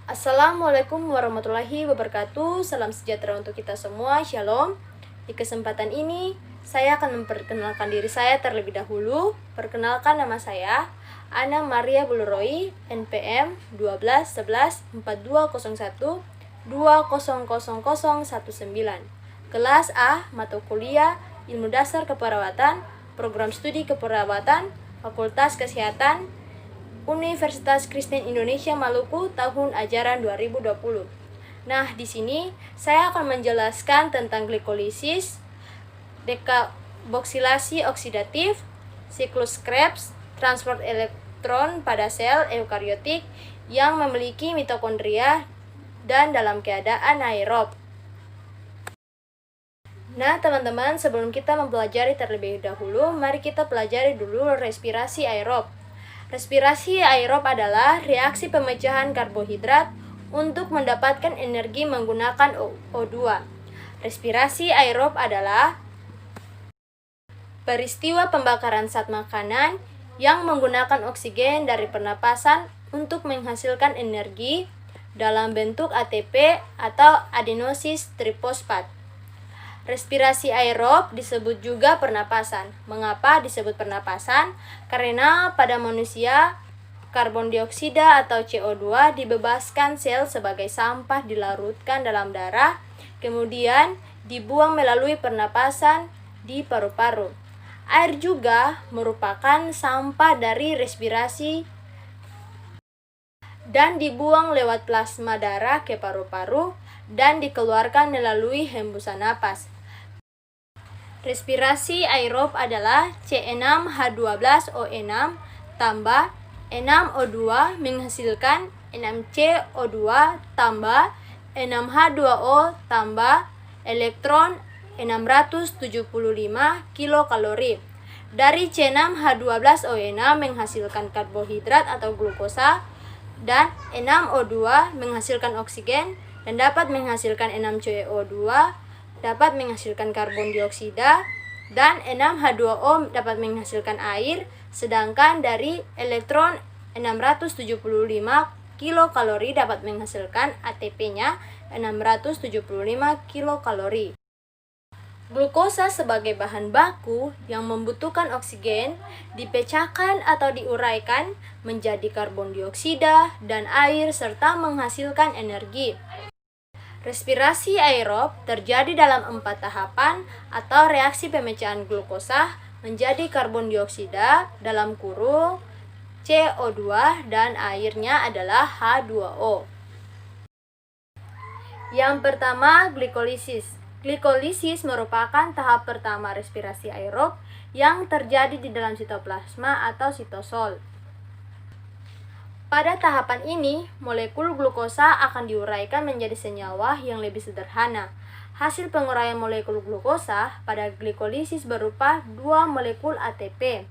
Assalamualaikum warahmatullahi wabarakatuh. Salam sejahtera untuk kita semua. Shalom. Di kesempatan ini, saya akan memperkenalkan diri saya terlebih dahulu. Perkenalkan, nama saya Ana Maria Buluroi, NPM 12 11 4201 200019. Kelas A, mata kuliah Ilmu Dasar Keperawatan, Program Studi Keperawatan, Fakultas Kesehatan, Universitas Kristen Indonesia Maluku, tahun ajaran 2020. Nah, di sini saya akan menjelaskan tentang glikolisis, dekarboksilasi oksidatif, siklus Krebs, transport elektron pada sel eukariotik yang memiliki mitokondria dan dalam keadaan aerob. Nah, teman-teman, sebelum kita mempelajari terlebih dahulu, mari kita pelajari dulu respirasi aerob. Respirasi aerob adalah reaksi pemecahan karbohidrat untuk mendapatkan energi menggunakan O2. Respirasi aerob adalah peristiwa pembakaran zat makanan yang menggunakan oksigen dari pernapasan untuk menghasilkan energi dalam bentuk ATP atau adenosis trifosfat. Respirasi aerob disebut juga pernapasan. Mengapa disebut pernapasan? Karena pada manusia, karbon dioksida atau CO2 dibebaskan sel sebagai sampah dilarutkan dalam darah, kemudian dibuang melalui pernapasan di paru-paru. Air juga merupakan sampah dari respirasi dan dibuang lewat plasma darah ke paru-paru dan dikeluarkan melalui hembusan napas. Respirasi aerob adalah C6H12O6 tambah 6O2 menghasilkan 6CO2 tambah 6H2O tambah elektron 675 kilokalori. Dari C6H12O6 menghasilkan karbohidrat atau glukosa dan 6O2 menghasilkan oksigen dan dapat menghasilkan 6CO2 dapat menghasilkan karbon dioksida, dan 6H2O dapat menghasilkan air, sedangkan dari elektron 675 kilokalori dapat menghasilkan ATP-nya 675 kilokalori. Glukosa sebagai bahan baku yang membutuhkan oksigen dipecahkan atau diuraikan menjadi karbon dioksida dan air serta menghasilkan energi. Respirasi aerob terjadi dalam 4 tahapan atau reaksi pemecahan glukosa menjadi karbon dioksida dalam kurung CO2 dan airnya adalah H2O. Yang pertama, glikolisis. Glikolisis merupakan tahap pertama respirasi aerob yang terjadi di dalam sitoplasma atau sitosol. Pada tahapan ini, molekul glukosa akan diuraikan menjadi senyawa yang lebih sederhana. Hasil penguraian molekul glukosa pada glikolisis berupa 2 molekul ATP,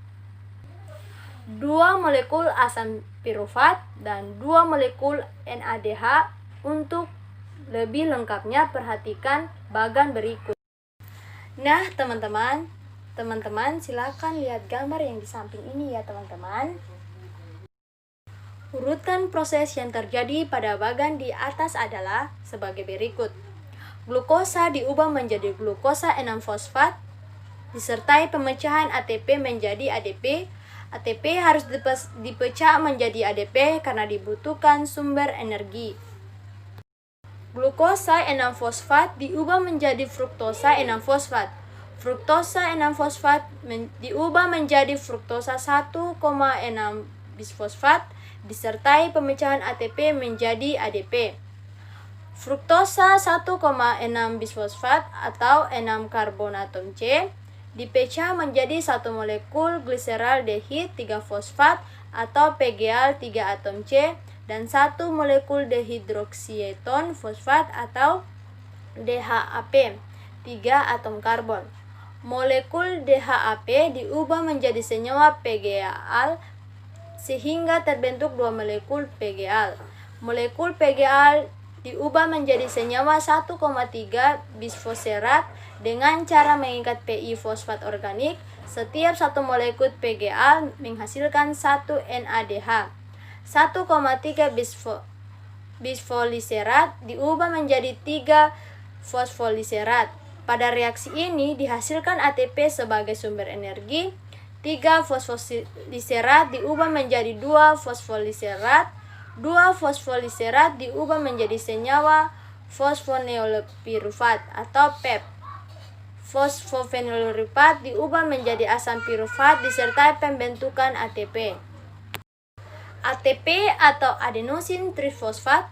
2 molekul asam pirufat, dan 2 molekul NADH. Untuk lebih lengkapnya, perhatikan bagan berikut. Nah, teman-teman silakan lihat gambar yang di samping ini ya, teman-teman. Urutan proses yang terjadi pada bagan di atas adalah sebagai berikut. Glukosa diubah menjadi glukosa 6-fosfat, disertai pemecahan ATP menjadi ADP. ATP harus dipecah menjadi ADP karena dibutuhkan sumber energi. Glukosa 6-fosfat diubah menjadi fruktosa 6-fosfat. Fruktosa 6-fosfat diubah menjadi fruktosa 1,6 bisfosfat disertai pemecahan ATP menjadi ADP. Fruktosa 1,6 bisfosfat atau 6 karbon atom C dipecah menjadi 1 molekul gliseraldehid 3 fosfat atau PGAL 3 atom C dan 1 molekul dehidroksieton fosfat atau DHAP 3 atom karbon. Molekul DHAP diubah menjadi senyawa PGAL sehingga terbentuk 2 molekul PGAL. Molekul PGAL diubah menjadi senyawa 1,3 bisfosferat dengan cara mengikat PI fosfat organik. Setiap 1 molekul PGAL menghasilkan 1 NADH. 1,3 bisfoliserat diubah menjadi 3 fosfoliserat. Pada reaksi ini dihasilkan ATP sebagai sumber energi. 3 fosfoliserat diubah menjadi 2 fosfoliserat. 2 fosfoliserat diubah menjadi senyawa fosfonilpirufat atau PEP. Fosfofenilpirufat diubah menjadi asam pirufat disertai pembentukan ATP. ATP atau adenosin trifosfat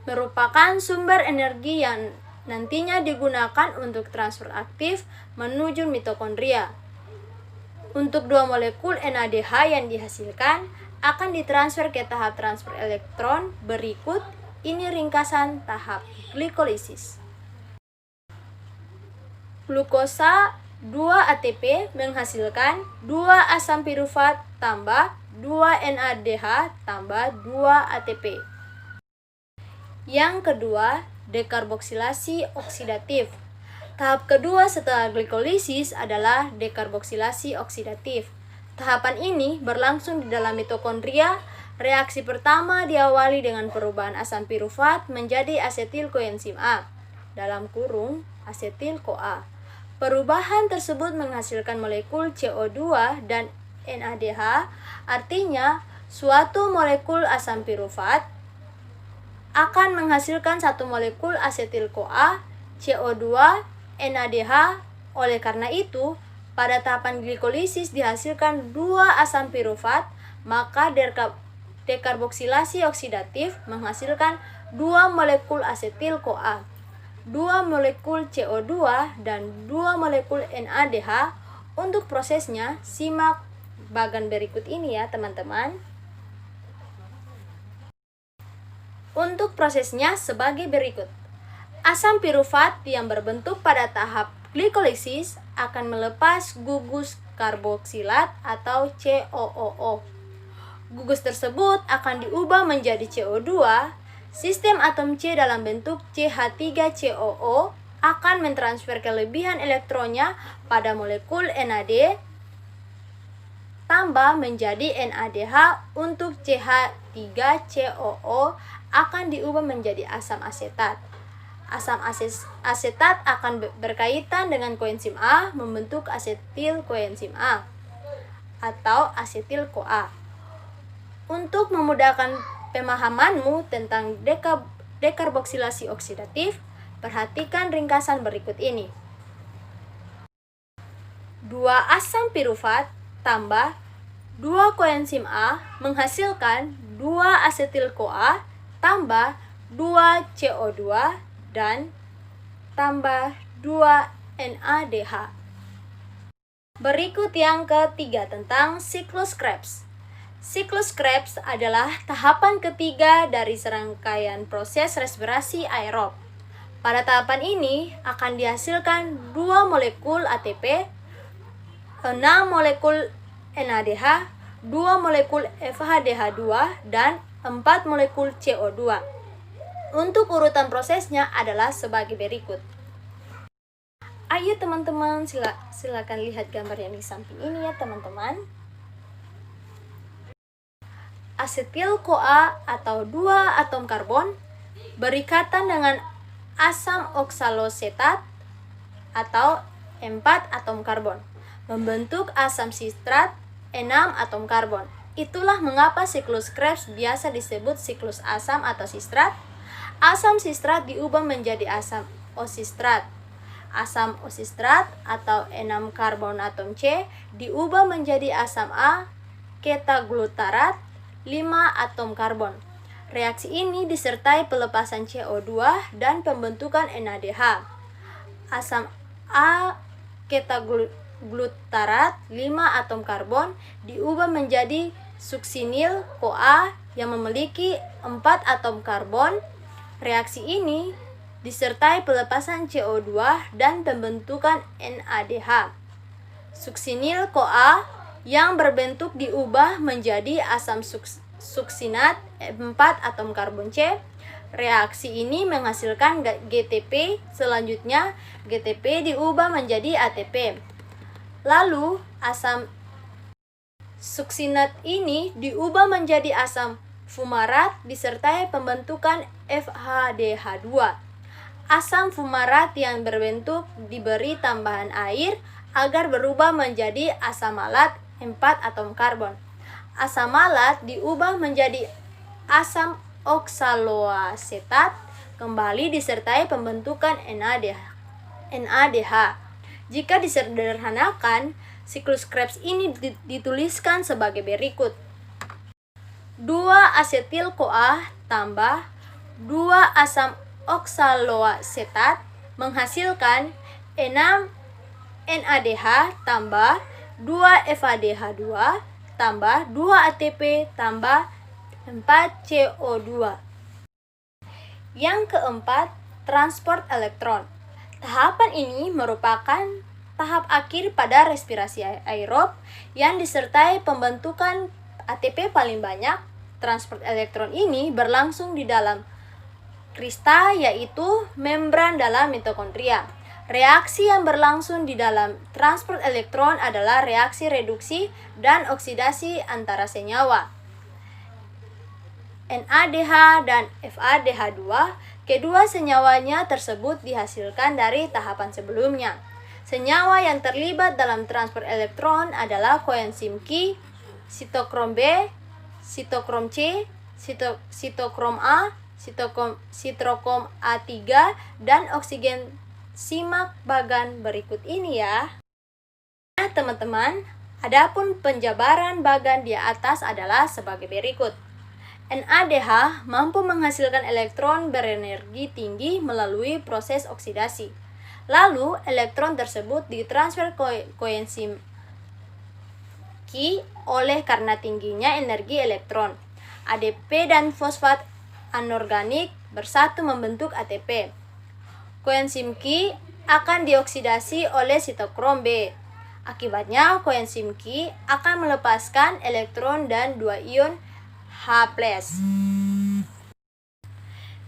merupakan sumber energi yang nantinya digunakan untuk transfer aktif menuju mitokondria. Untuk 2 molekul NADH yang dihasilkan akan ditransfer ke tahap transfer elektron berikut. Ini ringkasan tahap glikolisis. Glukosa 2 ATP menghasilkan 2 asam pirufat tambah 2 NADH tambah 2 ATP. Yang kedua, dekarboksilasi oksidatif. Tahap kedua setelah glikolisis adalah dekarboksilasi oksidatif. Tahapan ini berlangsung di dalam mitokondria. Reaksi pertama diawali dengan perubahan asam pirufat menjadi asetil koenzim A, dalam kurung asetil CoA. Perubahan tersebut menghasilkan molekul CO2 dan NADH, artinya suatu molekul asam pirufat akan menghasilkan satu molekul asetil CoA, CO2, NADH. Oleh karena itu, pada tahapan glikolisis dihasilkan 2 asam pirufat, maka dekarboksilasi oksidatif menghasilkan 2 molekul asetil CoA, 2 molekul CO2, dan 2 molekul NADH. Untuk prosesnya, simak bagan berikut ini ya teman-teman. Untuk prosesnya sebagai berikut. Asam pirufat yang berbentuk pada tahap glikolisis akan melepas gugus karboksilat atau COOO. Gugus tersebut akan diubah menjadi CO2. Sistem atom C dalam bentuk CH3COO akan mentransfer kelebihan elektronnya pada molekul NAD tambah menjadi NADH. Untuk CH3COO akan diubah menjadi asam asetat. Asam asetat akan berkaitan dengan koenzim A membentuk asetil koenzim A atau asetil CoA. Untuk memudahkan pemahamanmu tentang dekarboksilasi oksidatif, perhatikan ringkasan berikut ini. 2 asam pirufat tambah 2 koenzim A menghasilkan 2 asetil CoA tambah 2 CO2 dan tambah 2 NADH. Berikut yang ketiga tentang siklus Krebs. Siklus Krebs adalah tahapan ketiga dari serangkaian proses respirasi aerob. Pada tahapan ini akan dihasilkan 2 molekul ATP, 6 molekul NADH, 2 molekul FHDH2, dan 4 molekul CO2. Untuk urutan prosesnya adalah sebagai berikut. Ayo teman-teman, silakan lihat gambar yang di samping ini ya teman-teman. Asetil CoA atau 2 atom karbon berikatan dengan asam oksalosetat atau 4 atom karbon, membentuk asam sitrat 6 atom karbon. Itulah mengapa siklus Krebs biasa disebut siklus asam atau sistrat. Asam sistrat diubah menjadi asam osistrat. Asam osistrat atau 6 karbon atom C diubah menjadi asam A ketaglutarat 5 atom karbon. Reaksi ini disertai pelepasan CO2 dan pembentukan NADH. Asam A ketaglutarat 5 atom karbon diubah menjadi suksinil CoA yang memiliki 4 atom karbon. Reaksi ini disertai pelepasan CO2 dan pembentukan NADH. Suksinil CoA yang berbentuk diubah menjadi asam suksinat 4 atom karbon C. Reaksi ini menghasilkan GTP. Selanjutnya GTP diubah menjadi ATP. Lalu asam suksinat ini diubah menjadi asam fumarat disertai pembentukan FADH2. Asam fumarat yang berbentuk diberi tambahan air agar berubah menjadi asam malat 4 atom karbon. Asam malat diubah menjadi asam oksaloasetat kembali disertai pembentukan NADH. Jika disederhanakan, siklus Krebs ini dituliskan sebagai berikut. 2-asetil-CoA tambah 2 asam oksaloasetat menghasilkan 6 NADH tambah 2 FADH2 tambah 2 ATP tambah 4 CO2. Yang keempat, transport elektron. Tahapan ini merupakan tahap akhir pada respirasi aerob yang disertai pembentukan ATP paling banyak. Transport elektron ini berlangsung di dalam krista, yaitu membran dalam mitokondria. Reaksi yang berlangsung di dalam transport elektron adalah reaksi reduksi dan oksidasi antara senyawa NADH dan FADH2. Kedua senyawanya tersebut dihasilkan dari tahapan sebelumnya. Senyawa yang terlibat dalam transport elektron adalah koenzim Q, sitokrom B, sitokrom C, sitokrom A, sitokrom A3, dan oksigen. Simak bagan berikut ini ya. Nah teman-teman, adapun penjabaran bagan di atas adalah sebagai berikut. NADH mampu menghasilkan elektron berenergi tinggi melalui proses oksidasi. Lalu, elektron tersebut ditransfer koenzim Q oleh karena tingginya energi elektron. ADP dan fosfat anorganik bersatu membentuk ATP. Koenzim Q akan dioksidasi oleh sitokrom B. Akibatnya, koenzim Q akan melepaskan elektron dan 2 ion H+.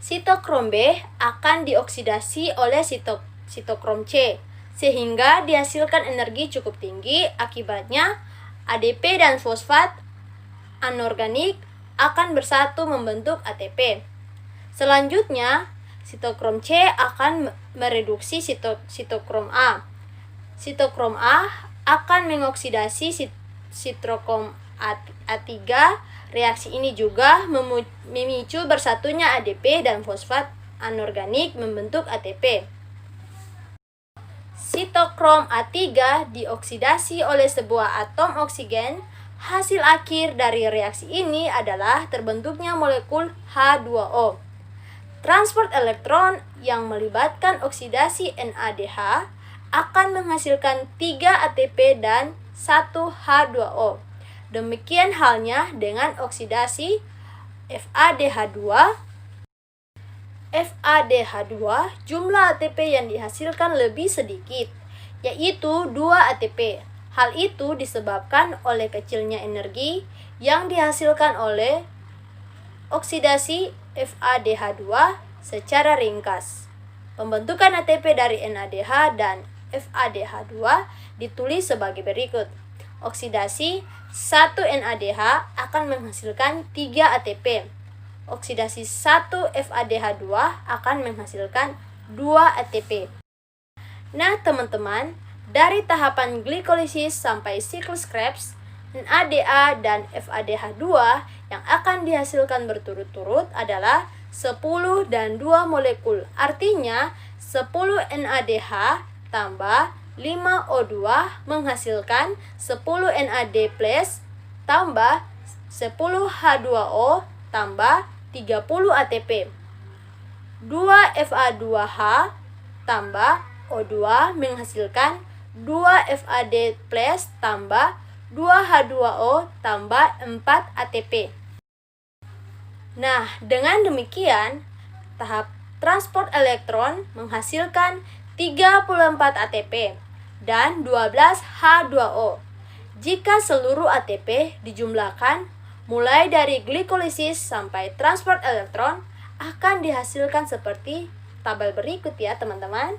Sitokrom B akan dioksidasi oleh sitokrom C, sehingga dihasilkan energi cukup tinggi. Akibatnya, ADP dan fosfat anorganik akan bersatu membentuk ATP. Selanjutnya, sitokrom C akan mereduksi sitokrom A. Sitokrom A akan mengoksidasi sitokrom A3. Reaksi ini juga memicu bersatunya ADP dan fosfat anorganik membentuk ATP. Sitokrom A3 dioksidasi oleh sebuah atom oksigen. Hasil akhir dari reaksi ini adalah terbentuknya molekul H2O. Transport elektron yang melibatkan oksidasi NADH akan menghasilkan 3 ATP dan 1 H2O. Demikian halnya dengan oksidasi FADH2. FADH2 jumlah ATP yang dihasilkan lebih sedikit, yaitu 2 ATP. Hal itu disebabkan oleh kecilnya energi yang dihasilkan oleh oksidasi FADH2. Secara ringkas, pembentukan ATP dari NADH dan FADH2 ditulis sebagai berikut. Oksidasi 1 NADH akan menghasilkan 3 ATP. Oksidasi 1 FADH2 akan menghasilkan 2 ATP. Nah teman-teman, dari tahapan glikolisis sampai siklus Krebs, NADA dan FADH2 yang akan dihasilkan berturut-turut adalah 10 dan 2 molekul. Artinya 10 NADH tambah 5 O2 menghasilkan 10 NAD+ tambah 10 H2O tambah 30 ATP. 2 Fa2H tambah O2 menghasilkan 2 FAD+ tambah 2 H2O tambah 4 ATP. Nah, dengan demikian, tahap transport elektron menghasilkan 34 ATP dan 12 H2O. Jika seluruh ATP dijumlahkan, mulai dari glikolisis sampai transport elektron, akan dihasilkan seperti tabel berikut ya teman-teman.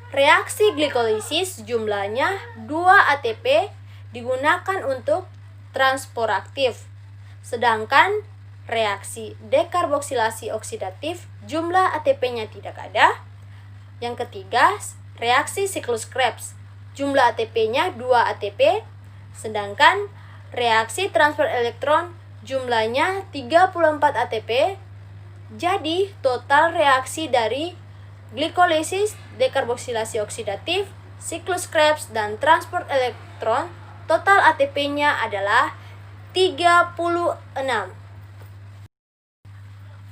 Reaksi glikolisis jumlahnya 2 ATP digunakan untuk transporaktif. Sedangkan reaksi dekarboksilasi oksidatif jumlah ATP-nya tidak ada. Yang ketiga, reaksi siklus Krebs. Jumlah ATP-nya 2 ATP. Sedangkan reaksi transfer elektron jumlahnya 34 ATP. Jadi total reaksi dari glikolisis, dekarboksilasi oksidatif, siklus Krebs, dan transport elektron, total ATP-nya adalah 36.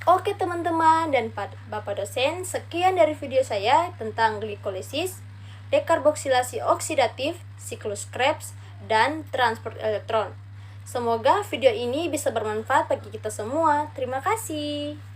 Oke teman-teman dan Bapak dosen, sekian dari video saya tentang glikolisis, dekarboksilasi oksidatif, siklus Krebs, dan transport elektron. Semoga video ini bisa bermanfaat bagi kita semua. Terima kasih.